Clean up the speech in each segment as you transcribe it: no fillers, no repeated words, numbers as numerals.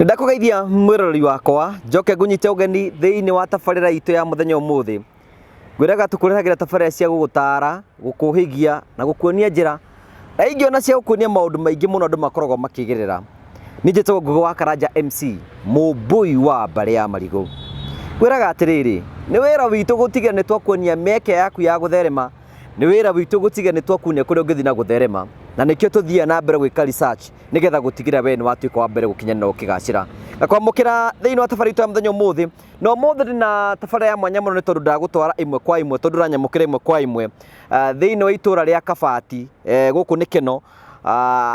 Ndakugeithia mwirori wakwa njoke ngunyite ugeni thiini wa tabarira itu ya muthenya umuthi ngwiraga tukurehagira tabarira cia gugutara gukuhigia na gukuonia njira na ingiona cia gukuonia maundu maingi muno andu makoragwo makigerera ninjitwo Ngugi wa Karanja MC mubui wa mbari ya marigo ngwiraga atiriri ni wira witu gutiga ni twakuonia meke yaku ya gutherema ni wira witu gutiga ni twakuonia kuria ungithi na gutherema na nikio tuthia na mbere gwika research nigetha gutigira we ni watuika wa mbere gukinyana ukigacira na kwamukira thiini wa tabarira ya muthenya umuthi no muthi na tabarira ya mwanya muno ni tondu ndagutwara imwe kwa imwe tondu ranyamukira imwe kwa imwe thiini wa itura ria Kabati guku ni Keno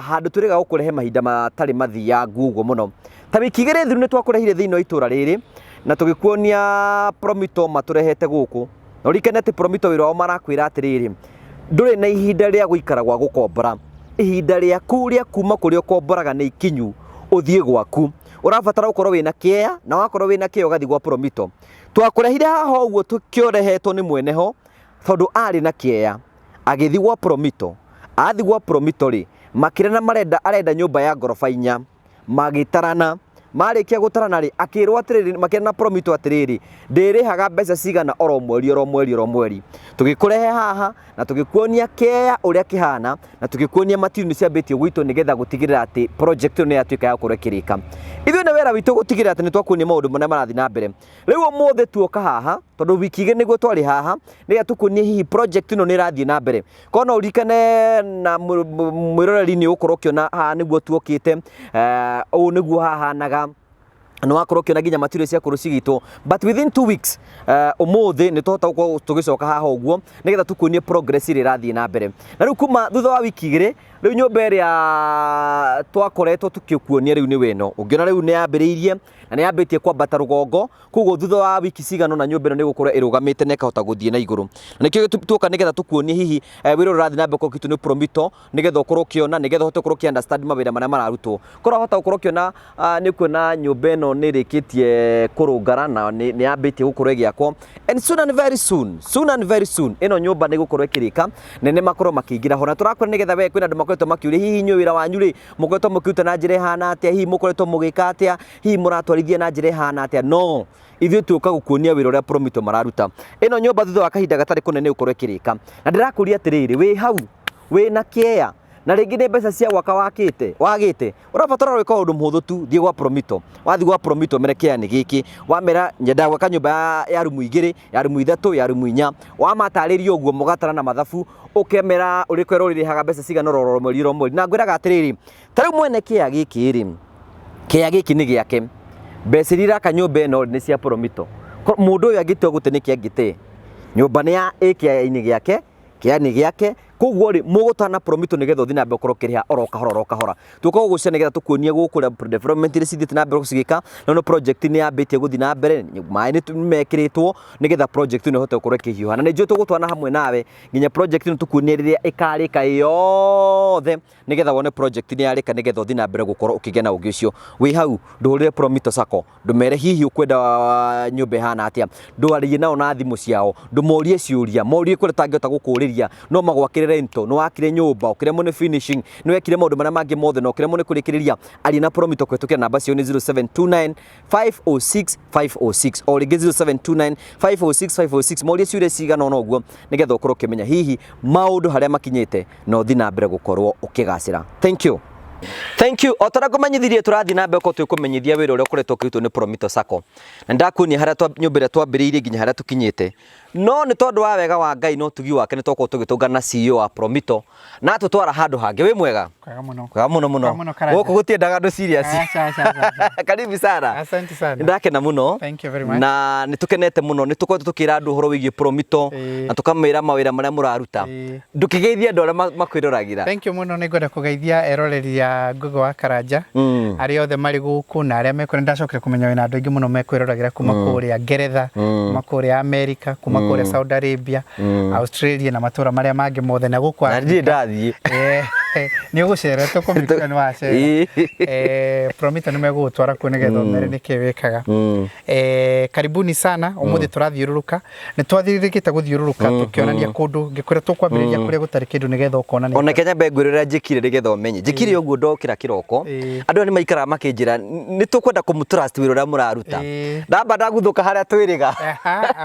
handu turiga gukurehe mahinda matari mathia nguguo muno ta wiki igiri thiru ni twakurehire thiini wa itura riri na tugikuonia Promito maturehete guku no rikenete Promito wira wao marakwira atiriri nduri na ihinda ria guikara gwa gukombora ihinda riaku ria kuma kuria ukomboraga ni ikinyu uthie gwaku urabatara gukorwo wina kieya na wakorwo wina kieya ugathi gwa Promito twakurehire haha uguo tukiorehetwo ni mweneho tondu ari na kieya agithi gwa Promito athi gwa Promito ri makirena arenda nyumba ya ngorofa 4 magitarana marikia gutarana ri akirwo atiriri makirena Promito atiriri ndirihaga mbeca cigana oro mweri tugikurehe haha na tugikuonia kea uria kihana na tugikuonia matini ciambitie gwito nigetha gutigirira ati project ino yatuika ya kurekirika ithuĩ nĩ wĩra witũ gũtigĩrĩra atĩ nĩ twakuonia maũndũ marĩa marathi na mbere rĩu ũmũthĩ tuoka haha tondũ wiki igĩrĩ nĩguo twarĩ haha nĩgetha tũkuonie hihi project ĩno nĩ ĩrathiĩ na mbere korwo no ũririkane na mwĩroreri nĩ ũgũkorwo ũkĩona haha nĩguo tuokĩte ũũ nĩguo hahanaga no akorwo kiona nginya material cia kuruci gitu but within 2 weeks umuthi ni tuhota gukorwo tugicoka haha uguo nigetha tukuonie progress iri rathie na mbere na riu kuma thutha wa wiki igiri riu nyumba iria twakoretwo tukikuonia riu ni weno ungiona riu ni yambiriirie na ni yambitie kwambata rugongo kuguo thutha wa wiki cigano na nyumba ino ni gukorwo irugamite na ikahota guthie na iguru na nikio tuoka nigetha tukuonie hihi wiro rathie na mbere ko kitu ni Promito nigetha ukorwo kiona nigetha uhote gukorwo ki understand mawira maria mararutwo korwo hota gukorwo kiona ni kuona nyumba ino ni rikitie kurungara na ni yambitie gukorwo igiakwo and soon and very soon ino nyumba ni gukorwo ikirika nene makorwo makiingira ho na turakora nigetha we kwina andu makoretwo makiuri hihi nyu wira wanyu ri mukoretwo mukiuta na njira hana atia hihi mukoretwo mugika atia hihi muratwarithia na njira hana atia no ithuĩ tuoka gukuonia wira uria Promito mararuta ino nyumba thutha wa kahinda gatari kunene gukorwo ikirika na ndirakuria atiriri wi hau wi na kieya na ringi ni mbeca cia gwaka wagite urabatara gwika undu muhuthu tu thie gwa Promito wathi gwa Promito merekea ni giki wamera nyenda gwaka nyumba ya rumu 2 ya rumu 3 ya rumu 4 wamataririo uguo mugatara na mathabu ukemera urikwero ririhaga mbeca cigana roro mweri na ngwiraga atiriri tariu mwene kea giki ni giake mbeca iraka nyumba ino ni cia Promito mundu uyu agite gute ni kiangite nyumba ni ya AKI-ini giake kiani giake koguo ri mugutana Promito nigetha uthi na mbere ukorwo kiriha oro kahora tuko gucia nigetha tukuonie gukura development iri cithite na mbere gucigika no project ni yambitie guthi na mbere mai ni mekiritwo nigetha project ni hote gukorwo kihiuha na nijue tugutwana hamwe nawe nginya project ni tukuonie riria ikarika yothe nigetha wone project ni yarika nigetha uthi na mbere gukorwo ukigena ungi ucio wi hau ndurire Promito Sacco ndumere hihi ukwenda nyumba hana atia ndwarie nao na thimu ciao ndumorie ciuria morie kure tangihota gukuriria no magwakire rento no wakire nyumba ukire mo ni finishing no wekire maundu maria mangi mothe no ukire mo ni kurikiriria ali na Promito kwetukira namba cio ni 0729 506 506 o ringi 0729 506 506 morie ciuria cigana no guo nigetha ukorwo ukimenya hihi maundu haria makinyite no thi na mbere gukorwo ukigacira thank you otara kumanyithirie turathi na mbere ko twikumenyithia wira uria ukoretwo ukirutwo ni Promito Sacco na ndakuonia haria nyumba iria twambiriirie nginya haria tukinyite no ni tondu wa wega wa Ngai no tugi wake ni twakorwo tugitungana na CEO wa Promito na tutwara handu hangi wi mwega kwega muno guku gutiendaga andu serious karibu sana asante sana ndakena muno thank you very much na nitukenete muno nitukoretwo tukira andu horo wigie Promito na tukamira mawira maria muraruta ndukigeithia andu aria makwirораgira thank you muno nigwenda kugeithia eroreri ya Ngugi wa Karanja ari othe mari guku na aria mekwenda ndacokire kumenya wina andu ingi muno mekwirораgira kuma kuria Ngeretha kuma kuria America kuma kuria Saudi Arabia Australia na matura maria mangi mothe na guku na ndi ndathie Ni ugucera tukumikana wace. Promita nimegutwara ku nigetha mere nikiwikaga. Karibuni sana umuthi turathiururuka. Ni twathirikite guthiururuka tukionania kundu ngikure tukwambiriria kuria gutari kindu nigetha ukona ni. Ona Kenya mbengurira njikire nigetha umenye. Njikire uguo ndokira kiroko. Andu ni maikara makinjira ni tukwenda kumutrust wira uria muraruta. Ndamba ndaguthuka haria twiriga.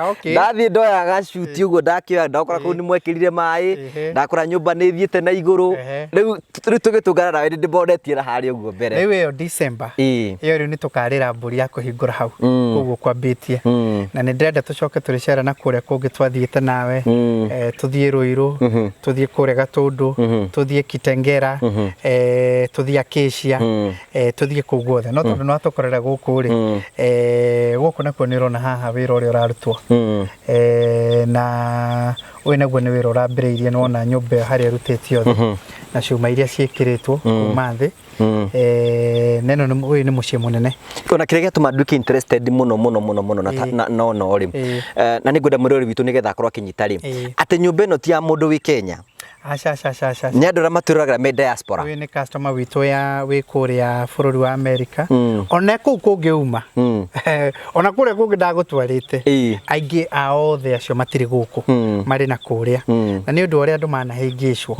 Okay. Ndathie ndoya gacuti uguo ndakioya ndakora kuu ni mwekirire mai. Ndakora nyumba ni thiete na iguru. Riu tugitungana nawe ndibonetie na haria uguo mbere. Riu yo December. Iyo riu ni tukarira mburi ya kuhingura hau. Koguo kwambitie. Na ni ndenda tucoke turicera na kuria kungi twathiete nawe. Tuthie Ruiru, tuthie kuria Gatundu, tuthie Kitengera, tuthie Acacia, tuthie kuu guothe. No tondu no tukorera guku ri. Guku nakuo ni rona haha wira uria urarutwo. Na we naguo ni wira urambiriirie nona nyumba haria rutitio thĩ na ciuma iria ciĩkĩrĩtwo kuma thĩ. Neno uyu ni muciĩ munene. Ona kire gĩatũma nduĩke interested muno na no ri. Na nĩ ngwenda mũrori witũ nĩgetha akorwo akinyita ri. Atĩ nyumba ĩno ti ya mũndũ wĩ Kenya. Aca. Ni andũ arĩa matũraga me diaspora. Uyu ni customer witũ ya wĩ kũrĩa bũrũri wa America. Ona kũu kũngĩ uma. Ona kũrĩa kũngĩ ndagũtwarĩte. Aingĩ ao othe acio matirĩ gũkũ. Marĩ na kũrĩa. Na nĩ ũndũ ũrĩa andũ manahĩngĩcwo.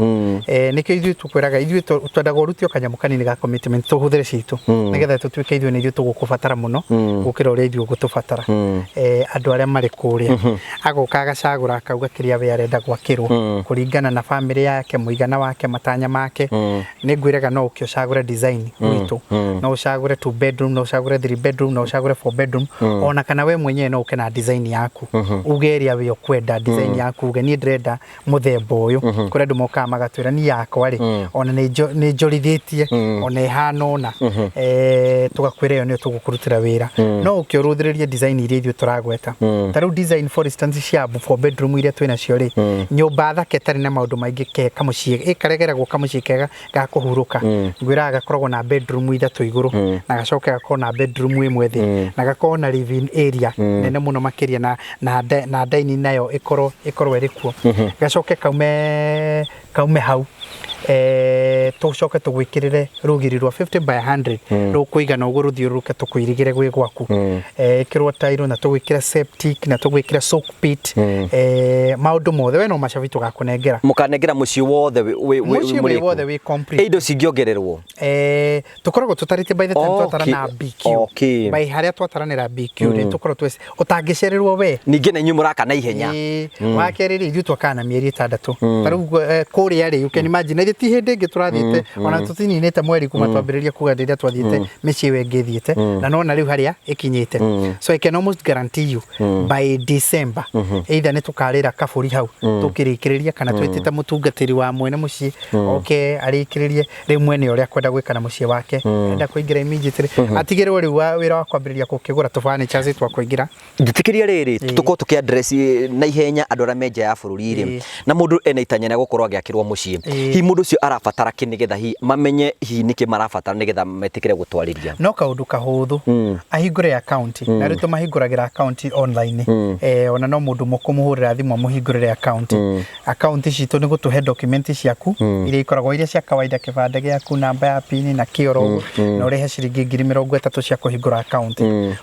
Nĩkĩo ithuĩ tũkwĩraga ithuĩ twendaga ũrutio kanyamũ kanini ga commitment tũhũthĩre citũ. Nĩgetha tũtuĩke ithuĩ nĩ ithuĩ tũgũkũbatara mũno gũkĩra ũrĩa ithuĩ ũgũtũbatara. Andũ arĩa marĩ kũrĩa. Agoka agacagũra akauga kĩrĩa we arenda gwakĩrwo kũringana na family yake, muigana wake, matanya make. Nĩ ngwĩraga no ũkĩocagũre design witũ. No ũcagũre 2 bedroom, no ũcagũre 3 bedroom, no ũcagũre 4 bedroom. Ona kana we mwenyewe no ũke na design yaku. Uge ĩrĩa we ũkwenda design yaku. Uge niĩ ndĩrenda mũthemba ũyũ. Kũrĩ andũ mokaga magatwĩra ni yakwa rĩ. Ona nĩ njorithĩtie. Ona ĩhana ũna. Tugakwĩra ĩyo nĩyo tũgũkũrutĩra wĩra. No ũkĩũrũthĩrĩrie design iria ithuĩ tũragweta. Ta rĩu design for instance cia 4 bedroom iria twĩnacio rĩ. Nyũmba thaka ĩtarĩ na maũndũ maingĩ keka muciĩ ikaregeragwo kamuciĩ kega ga kuhuruka. Ngwĩraga gakoragwo na bedroom ithatũ igũrũ na gacoke gakorwo na bedroom ĩmwe thĩ na gakorwo na living area nene mũno makĩria na dining nayo ikorwo ĩrĩ kuo. Gacoke kaume hau. Tucoke tugwĩkĩrĩre rũgiri rwa 50 by 100 rũkũigana ũguo rũthiũrũrũke tũkũirigĩre gwĩ gwaku. Ĩkĩrwo tairo na tũgwĩkĩra septic na tũgwĩkĩra soak pit. Maũndũ mothe we no macabi tũgakũnengera. Mũkanengera mũciĩ wothe mũciĩ wothe wĩ complete. Indo cingĩongererwo. Tukoragwo tũtarĩte by the time twatara na BQ. By harĩa twataranĩra BQ rĩ tukorwo ũtangĩcererwo we. Ningĩ na inyuĩ mũraka na ihenya. Wa kerĩ rĩ ithuĩ twakaga na mĩeri 6. Ta rĩu kũrĩa rĩ you can imagine ti hĩndĩ ĩngĩ tũrathiĩte ona tũtininĩte mweri kuma twambĩrĩria kuga rĩrĩa twathiĩte mĩciĩ we ngĩthiĩte na nona rĩu harĩa ĩkinyĩte. So I can almost guarantee you by December either nĩ tũkarĩra kabũri hau tũkĩrĩkĩrĩria kana twĩtĩte mũtungatĩri wa mwene mũciĩ oke arĩkĩrĩrie rĩu mwene ũrĩa kwenda gwĩka na mũciĩ wake enda kũingĩra immediately atigĩrwo rĩu wĩra wa kwambĩrĩria kũkĩgũra tũfurniture twa kũingĩra. Njĩtĩkĩria rĩrĩ tũkorwo tũkĩ address na ihenya andũ arĩa menja ya bũrũri rĩ na mũndũ ena itanya rĩa gũkorwo agĩakĩrwo mũciĩ. Hi mũndũ ũcio arabatara kĩ nĩgetha hi mamenye hi nĩkĩ marabatara nĩgetha metĩkĩre gũtwarĩria. No kaũndũ kahũthũ ahingũre account na rĩu tũmahingũragĩra account online. Ona no mũndũ mũkũmũhũrĩra thimũ amũhingũrĩre account. Account citũ nĩ gũtũhe document ciaku iria ikoragwo iria cia kawaida kĩbande gĩaku namba ya pin na kĩoro na ũrĩhe ciringi 30,000 cia kũhingũra account.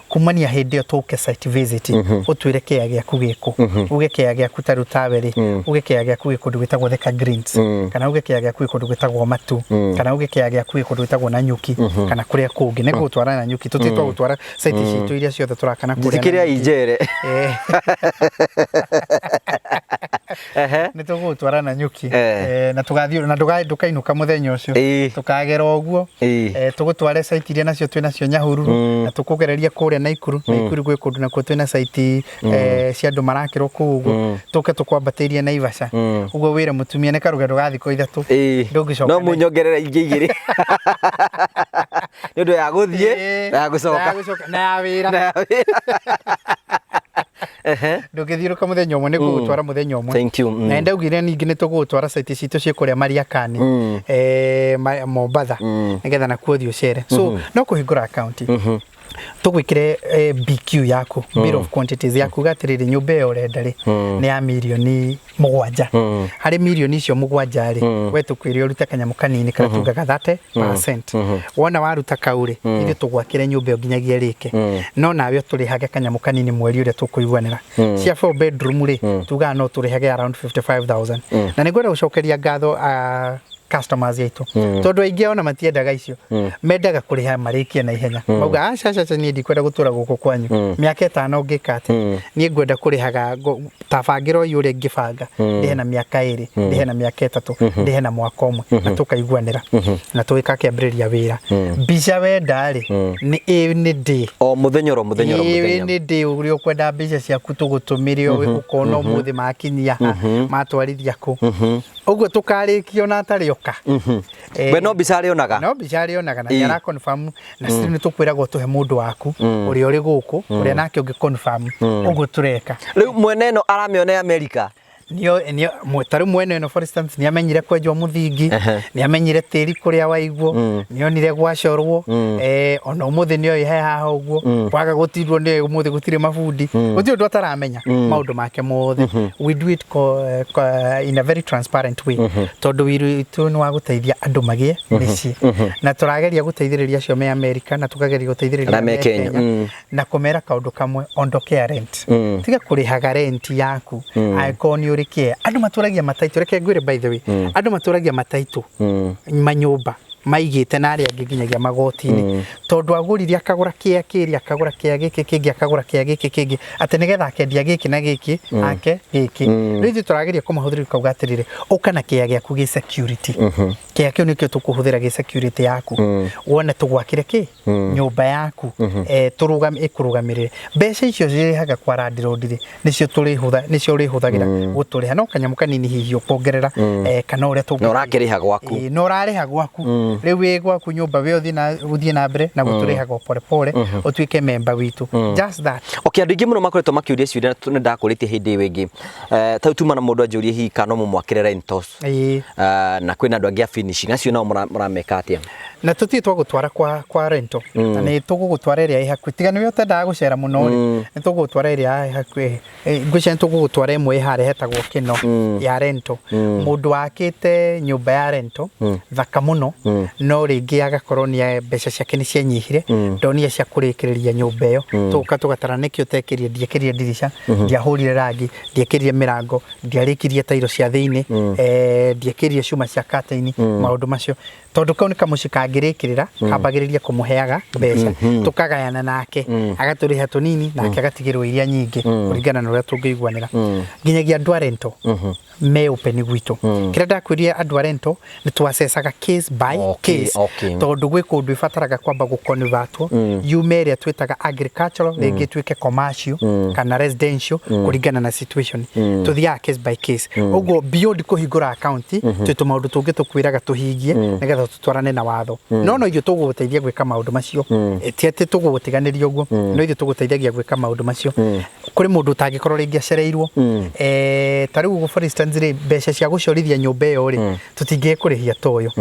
Kumania hĩndĩ ĩyo tũke site visit ũtwĩre kĩaya gĩaku gĩkũ. Uge kĩaya gĩaku ta rĩu tawe rĩ uge kĩaya gĩaku gĩkũndũ gwĩtagwo Thika Greens kana uge kĩaya gĩaku gĩkũndũ gwĩtagwo Matu kana uge kĩaya gĩaku gĩkũndũ gwĩtagwo Nanyuki kana kũrĩa kũngĩ nĩ gũtwara Nanyuki tũtitwa gũtwara site citũ iria ciothe tũrakana kũrĩa. Njĩtĩkĩria injere. Nĩ tũgũtwara Nanyuki na tũgathiĩ na ndũkainũka mũthenya ũcio tũkagera ũguo tũgũtware site iria nacio twĩnacio Nyahururu na tũkũgereria kũrĩa Naikuru gwĩ kũndũ nakuo twĩna site cia andũ marakĩrwo kũu ũguo tũke tũkwambatĩrie Naivasha ũguo wĩra mũtumia nĩ karũgendo ga thikũ ithatũ ndũngĩcoka no mũnyongerera ingĩ igĩrĩ nĩ ũndũ ya gũthiĩ na ya gũcoka na ya wĩra ndũngĩthiũrũka mũthenya ũmwe nĩ gũgũtwara mũthenya ũmwe. Thank you. Na ndaugire ningĩ nĩ tũgũtwara site citũ ciĩ kũrĩa Mariakani Mombatha nĩgetha nakuo thiĩ ũcere. So no kũhingũra account tugwikire BQ yaku bill of quantities yaku gatiriri nyumba yo renda ri ni ya milioni 7 hari milioni icio 7 ri we tukwire uruta kanyamu kanini kana tugaga 30% wona waruta kauri ithu tugwakire nyumba yo nginyagia rike no nawe turihage kanyamu kanini mweri uria tukuiguanira cia 4 bedroom ri tuga no turihage around 55,000 na nigwenda gucokeria ngatho customers yetu tondu aingi ona matiendaga icio mendaga kuriha marikia na ihenya mauga aca ni ndikwenda gutura guku kwanyu miaka 5 ngikate ni ngwenda kurihaga tabangiro yure ngibanga ndihe na miaka 2 ndihe na miaka 3 ndihe na mwaka umwe na tukaiguanira na tuika kiambiriria wira mbica wenda ri ni ndi o muthenyoro ni ndi uri ukwenda mbica ciaku tugutumire ukona muthi makinyia matwarithia ku uguo tukarikio na atarioka we no mbica onaga na yara confirm na sisi ni tukwirago tuhe mundu waku uri uri guku uri nake ungi confirm uguo tureka riu mwene no aramione America nio mwetaru mwene no for instance ni amenyire kwenjwa muthingi ni amenyire tiri kuria waiguo ni onire gwacorwo ona umuthi ni oyi haha uguo kwaga gutirwo ni umuthi gutire mabundi gutire ndu ataramenya maundu make mothe we do it in a very transparent way tondu wiru ni wa guteithia andu magie mici na turageria guteithiriria acio me America na tukageria guteithiriria me Kenya na kumera kaundu kamwe ondoke rent tiga kurihaga rent yaku icon urikie andu maturagia mataitu reke ngwire by the way andu maturagia mataitu manyumba maigite na ari anginyagia magoti-ini tondu aguriria akagura kiri akagura kia giki kingi akagura kia giki kingi ati nigetha akendia giki na giki ake giki rithi turageria kumuhuthira kauga atirire ukana kia giaku gi security kia kio nikio tukuhuthira gi security yaku wone tugwakire ki nyumba yaku ikurugamirire mbeca icio zihaga kwa landlord ri nicio urihuthagira guturiha no kanyamu kanini hihi ukongerera kana uria tu no rakiriha gwaku no rariha gwaku riu gwaku nyumba we uthie na mbere na guturihaga pole pole utuike member witu just that okay andu ingi muno makoretwo makiuria ciuria ni ndakuritie hindi wingi tau tuma na mundu anjurie hi kana mumwakire rentals na kwina andu angi a finishing acio nao murameka atia na tuti twagutwara kwa rental na ni tugugutwara iria ihakwi tiga niwe utendaga gucera muno ni tugugutwara iria ihakwi ngwice tugugutwara imwe hare hetagwo kino ya rental mundu wakite nyumba ya rental thaka muno no ringi agakorwo ni mbeca ciake ni cianyihire ndonia cia kurikiriria nyumba iyo tugatara niki utekirie ndiekirie dirisha ndiahurire rangi ndiekirie mirango ndiarikirie tairo cia thiini ndiekirie cuma cia kataini maundu macio tondu kau ni kamucikangirikirira kambagiriria kumuheaga mbeca tukagayana nake agaturiha tunini nake agatigirwo iria nyingi kuringana na uria tungiguanira nginyagia andu a rental me open gwitu kira ndakwiria andu a rental ni twacecaga case by case tondu gwi kundu ibataraga kwamba guconvertwo yume area twitaga agricultural ringi twike commercial kana residential kuringana na situation tuthiaga case by case uguo beyond kuhingura account twitu maundu tungi tukwiraga tuhingie nigetha tutwarane na watho no ithu tuguteithia gwika maundu macio etiete tugutiganiria uguo no ithu tuguteithagia gwika maundu macio kuri mundu tangikorwo ringi acereirwo tariu for instance ri mbeca cia gucorithia nyumba iyo ri tutingiekurihia toyo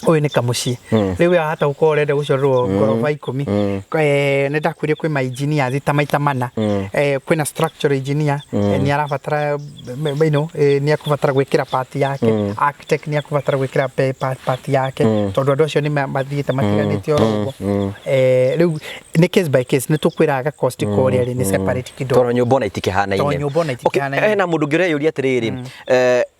uyu ni kamuci riu hata uko rende gucorwo ngoroba 10 ni ndakwirie kwi ma engineers ta maita mana kwina structural engineer ni arabatara ni akubatara gwikira part yake architect ni akubatara gwikira part yake tondu andu acio ni mathiite matiganite orogo riu ni case by case ni tukwiraga cost koria ri ni separate kidogo tondu nyumba na itikihana na mundu ngireyo uri atiriri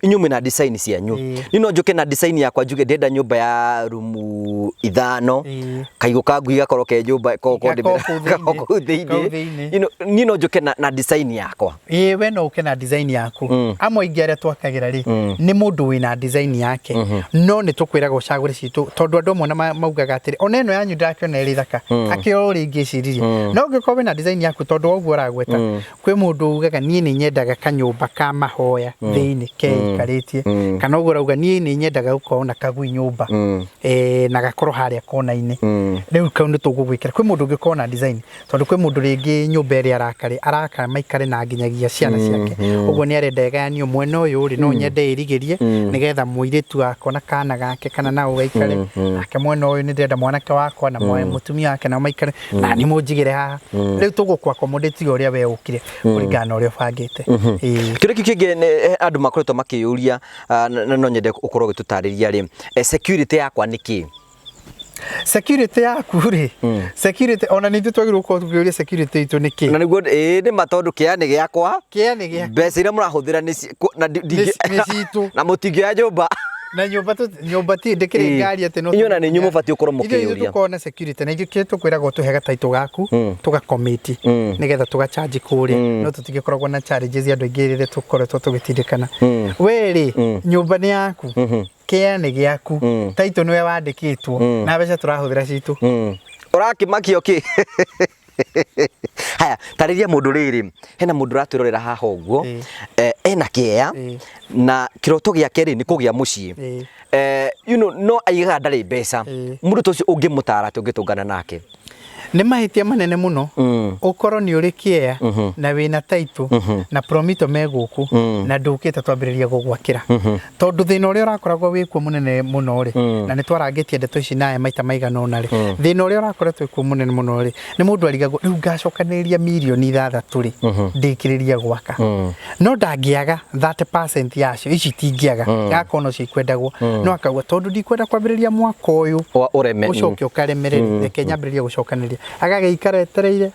inyume na design cianyu ni no njuke na design yakwa njuge ndenda nyumba ya rumu 5 kaigo kangu igakorwo ke nyumba koko thiini ni no njuke na design yakwa we no uke na design yaku amwe ingiaria twakagira ri ni mundu wina design yake no ni tukwiraga ucagure citu tondu andu amwe maugaga atiri ona eno yanyu ndakiona iri thaka akio ringi ciririe no ngikorwo na design yaku tondu oguo uragweta kwi mundu ugaga nie ni nyendaga kanyumba ka mahoya thiini ke karitie kana oguo urauga nie ni nyendaga gukorwo na kagui nyumba na gakorwo haria kona-ini riu kau ni tugugwikira kwi mundu ngikorwo na design tondu kwi mundu ringi nyumba iri araka maikare na nginyagia ciana ciake uguo ni arenda eganio mwena uyu ri no nyende irigirie nigetha muiritu akona kana gake kana na ugaikare ake mwena uyu ni ndenda mwanake wakwa na mutumia wake na maikare na ni munjigire haha riu tugukwa accommodate uria we ukire kuringana uria bangite kire kingĩ andu makoretwo makiyuria no nyende ukorwo gitutariria ri security yakwa niki security yaku ri security ona nithu twagirwo ko tugiuria security itu niki na niguo ni matondu kiani giakwa mbeca iria murahuthira ni citu na mutingioya nyumba na nyumba ti ndikire ngari ate no inyona ni nyumu bati ukorwo mukiyuria ithu tukona security na ithu kitu kwirago tuhega taito gaku tuga committee nigetha tuga charge kuri no tutigikoragwo na challenges andu ingirire tukoretwo tugitindikana weri nyumba ni yaku kiani giaku taito niwe wandikitwo na mbeca turahuthira citu urakimakio ki haya tariria mundu riri hena mundu raturorera haha uguo ena kieya na kiroto giake ri ni kugia mucii no aiga ndari mbeca mundu tocio ungimutara tungitungana nake ni mahitia manene muno ukorwo ni uri kieya na wina taito na promito meguku na ndukite twambiriria gugwakira tondu thina uria urakoragwo wikuo munene muno ri na ni twarangitie ndeto ici naye maita maigana ona ri thina uria urakoretwo wikuo munene muno ri ni mundu arigagwo riu ngacokaniria milioni 6 ri ndikiriria gwaka no ndangiaga 30% yacio ici tingiaga yakono cikwendagwo no akagwa tondu ndikwenda kwambiriria mwaka uyu ucoke ukaremereri reke nyambiriria gucokaniria agageikara etereire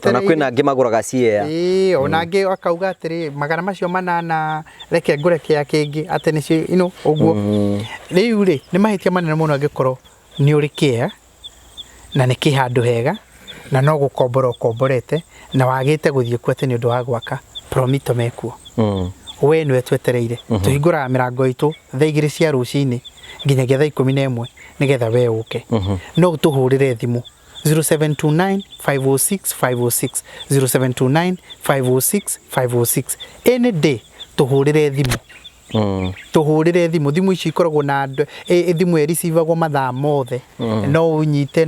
ona kwina ngi maguraga ciea ona ngi akauga atiri magana macio manana reke ngure kia kingi ate nicio uguo riu ri ni mahitia manene muno angikorwo ni uri kia na ni kihandu hega na no gukomborete na wagite guthie kwete ni undu wa gwaka promito mekuo we nwe twetereire tuhingura mirango itu thaa 2 cia rucini nginyagia thaa 11 nigetha we uke no tuhurire thimu 0729 506 506 0729 506 506 any day tuhurire thimu tuhurire thimu ici ikoragwo na thimu ereceive mathaa mothe no unyite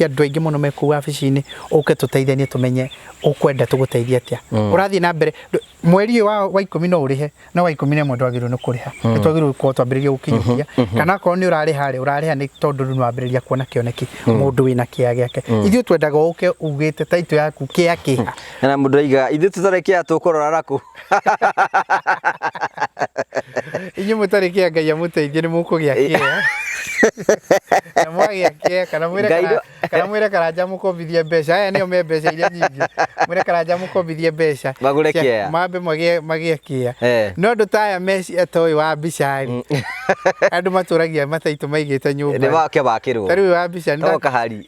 andu aingi muno meku wabici-ini uke tuteithanie tumenye ukwenda tuguteithia atia urathie na mbere mweri wa 10 no urihe no wa 11 ndwagirwo ni kuriha twagirwo ko twambiriria gukinyukia kana ko ni urariha ni tondu ni wambiriria kuona kioneki mundu wina kia giake ithu twendaga uke ugite taito yaku kia kiha na mundu aiga ithu tutarekia tukorora raku inyu mutarikia ngai amuteithie ni mukugia kia na mwagia kia kana mwire karanja mukombithie mbeca aya nio me mbeca iria nyingi mwire karanja mukombithie mbeca magure kia mambe magie kia no ndutaya meci atoy wa bicari andu maturagia mataito maigite nyumba ni wake bakirwo tari wa bicari to kahari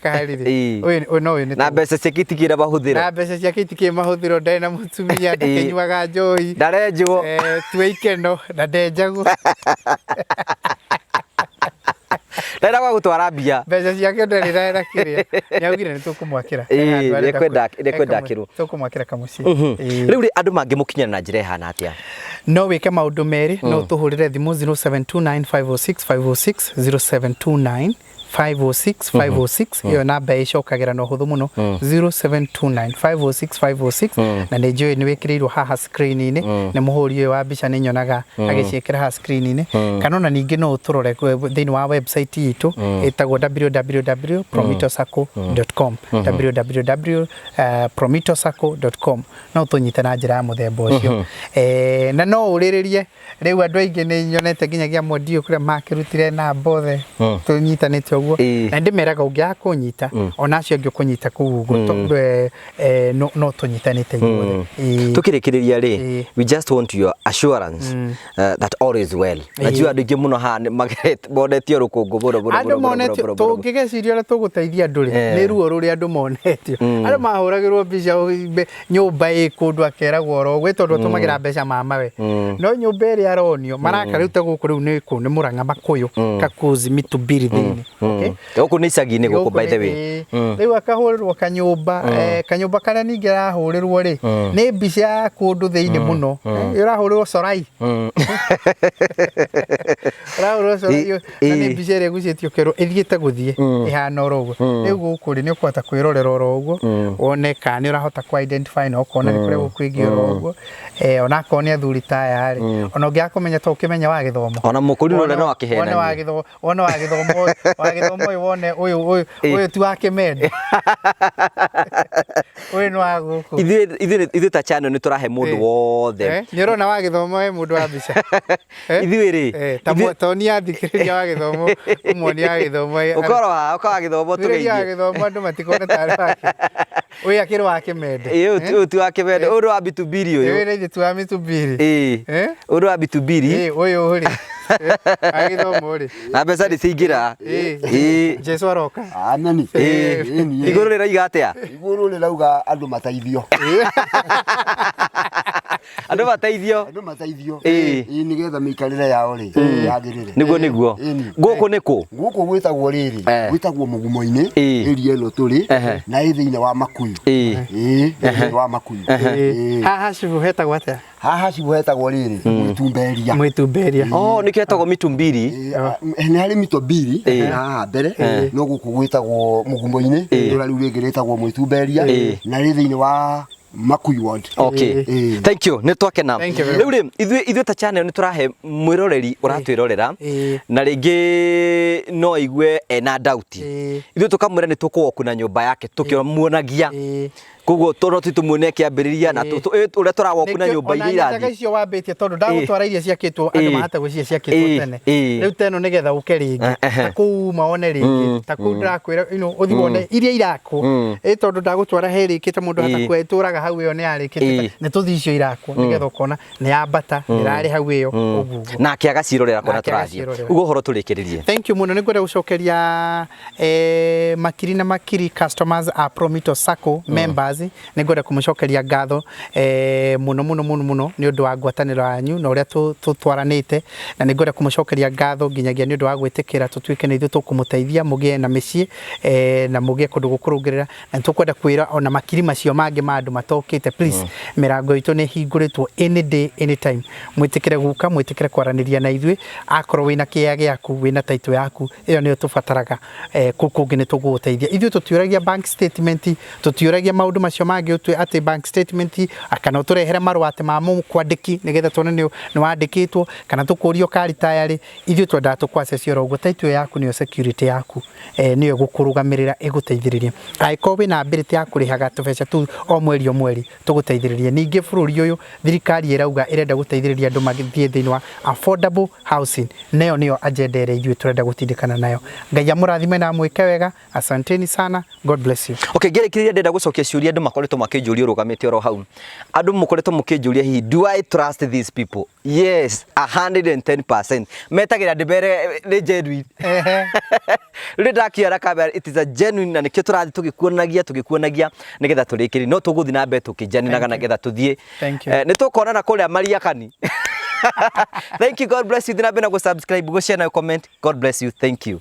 kahari ri no na mbeca cikitikira bahuthira na mbeca cikitikira mahuthiro ndai na mutumia ndakinywaga njohi ndarenjwo tweikeno na ndenjagu Ndenda kwa gutwara mbia mbeca ciake ndarira kiria nyaugire ni tukumwakira kwenda kiru tukumwakira kamuci riu ri andu mangimukinyana na njira hana atia no wike maundu meri no tuhurire thimu 0729 506 506 0729 iyo namba icokagira no huthu muno 0729 506 na ni njui ni wikirirwo haha screen-ini ni muhuri wa mbica ni nyonaga agiciikira ha screen-ini kana na ningi no uturore thiini wa website yitu itagwo www.promitosacco.com www.promitosacco.com no tunyite na njira ya muthemba ucio na no uriririe riu andu aingi ni nyonete nginyagia modio kuria makirutire na mbothe tunyitanite uguo na ndimeraga ungia kunyita onacio ngi kunyita kuguo no tunyitanite iguo tukirikiriria ri we just want your assurance that all is well najua andu ingi muno ha monetio rukungu bodo andu monetio tungigeciria ora tuguteithia andu ri ni ruo ruri andu monetio andu mahuragirwo mbica nyumba ikundu akeragwo ro gwe tondu tumagira mbeca mamawe no nyumba iri aronio maraka riu taguku riu ni ku ni Murang'a Makuyu Kakuzi Mitubiri thini okay guku ni icagi-ini guku by the way riu akahurirwo kanyumba kana ningi arahurirwo ri ni mbica ya kundu thiini muno irahurirwo Sorai rahurirwo Sorai na ni mbica iri gucitio kero ithiite guthie ihana oro uguo riu guku ri ni ukwata kwirorera oro uguo wone kana ni urahota ku identify no kona ni kuria gukwingia oro uguo ona koni athuri taya ri ona ungiakumenya to ukimenya wa githomo ona mukuri no akihena ona wa githomo githomo uyu wone uyu tu wake mende uyu no aguku ithuĩ ta channel nĩ tũrahe mũndũ wothe nĩ ũrona wa githomo he mũndũ wa mbica ithuĩ rĩ toni athikĩrĩria wa githomo ũmwe wa githomo ũkorwo wa githomo tũgeithie wa githomo andũ matikone tarĩ wake uyu akĩrĩ wake mende ũyũ ti wake mende ũyũ wa Bitubiri ũyũ wĩra ithuĩ tu wa Bitubiri ũyũ wa Bitubiri ũyũ rĩ agithomo rĩ na mbeca nĩ ciaingĩra Jesu aroka ameni igũrũ rĩraiga atĩa igũrũ rĩrauga andũ mateithio andũ mateithio nĩgetha mĩikarĩre yao rĩ yagĩrĩre nĩguo gũkũ nĩ kũ gũkũ gwĩtagwo rĩrĩ gwĩtagwo mũgumo-inĩ area ĩno tũrĩ na ĩ thĩinĩ wa Makuyu thĩinĩ wa Makuyu haha cibu hetagwo atĩa haha cibu hetagwo rĩrĩ Mwĩtumberia nĩkĩo hetagwo Mitumbiri nĩ harĩ Mitumbiri haha mbere no gũkũ gwĩtagwo mũgumo-inĩ rĩu rĩngĩ rĩtagwo Mwĩtumberia na rĩ thĩinĩ wa Makuyu ward. Okay. Thank you. Nĩ twakena. Rĩu rĩ ithuĩ ta channel nĩ tũrahe mwĩroreri ũratwĩrorera na rĩngĩ no igue ena doubt. Ithuĩ tũkamwĩra nĩ tũkũwoku na nyũmba yake tũkĩmuonagia. Koguo toro tumuone kĩambĩrĩria na ũrĩa tũrawoku na nyũmba iria irathi. Ona icio wambĩtie tondũ ndagũtwara iria ciakĩtwo andũ mahata gũciria ciakĩtwo tene. Rĩu teno nĩgetha ũke rĩngĩ. Ta kũu maone rĩngĩ. Ta kũu ndĩrakwĩra ũthi wone iria irakwo. Tondũ ndagũtwara he rĩkĩte mũndũ hata kwetũraga hau ĩyo nĩ yarĩkĩte. Nĩ tũthi icio irakwo nĩgetha ũkona nĩ yambata nĩrarĩ hau ĩyo ũguo. Nake agacirorera kona tũrathiĩ. Ũguo ũhoro tũrĩkĩrĩrie. Thank you mũno nĩngwenda gũcokeria makiri na makiri customers a Promito Sacco members nĩngwenda kũmũcokeria ngatho mũno nĩ ũndũ wa ngwatanĩro yanyu na ũrĩa tũtwaranĩte na nĩngwenda kũmũcokeria ngatho nginyagia nĩ ũndũ wa gwĩtĩkĩra tũtuĩke nĩ ithuĩ tũkũmũteithia mũgĩe na mĩciĩ na mũgĩe kũndũ gũkũrũngĩrĩra na tũkwenda kwĩra ona makiri macio mangĩ ma andũ matokĩte please mĩrango itũ nĩ hingũrĩtwo any day anytime mwĩtĩkĩre guka mwĩtĩkĩre kwaranĩria na ithuĩ akorwo wĩna kĩaya gĩaku wĩna taitũ yaku ĩyo nĩyo tũbataraga kũngĩ nĩ tũgũgũteithia ithuĩ tũtiũragia bank statement tũtiũragia maũndũ macio mangĩ ũtue atĩ bank statement kana ũtũrehere marũa atĩ ma mũkwandĩki nĩgetha tuone nĩ wandĩkĩtwo kana tũkũrio karitayarĩ ithuĩ twendaga tũkwaceci oro ũguo taitũ yaku nĩyo security yaku nĩyo ĩgũkũrũgamĩrĩra ĩgũteithĩrĩrie angĩkorwo wĩna ability ya kũrĩhaga tũbeca tu o mweri tũgũteithĩrĩrie ningĩ bũrũri ũyũ thirikari ĩrauga ĩrenda gũteithĩrĩria andũ magĩthiĩ thĩinĩ wa affordable housing nĩyo agenda ĩrĩa ithuĩ tũrenda gũtindĩkana nayo Ngai amũrathime na mwĩke wega asanteni sana God bless you. Okay, ngĩrĩkĩrĩria ndenda gũcokia ciũria andũ makoretwo makĩnjũria ũrũgamĩte oro hau andũ mũkoretwo mũkĩnjũria hihi do I trust these people? Yes, 110%. Metagĩra ndĩbere nĩ genuine. Rĩrĩa ndakiara kamera it is a genuine na nĩkĩo tũrathiĩ tũgĩkuonagia nĩgetha tũrĩkĩrĩrie no tũgũthiĩ na mbere tũkĩjaninaga nĩgetha tũthiĩ nĩ tũkonana kũrĩa Mariakani. Thank you, God bless you. Thina bena go subscribe, go share na comment. God bless you. Thank you.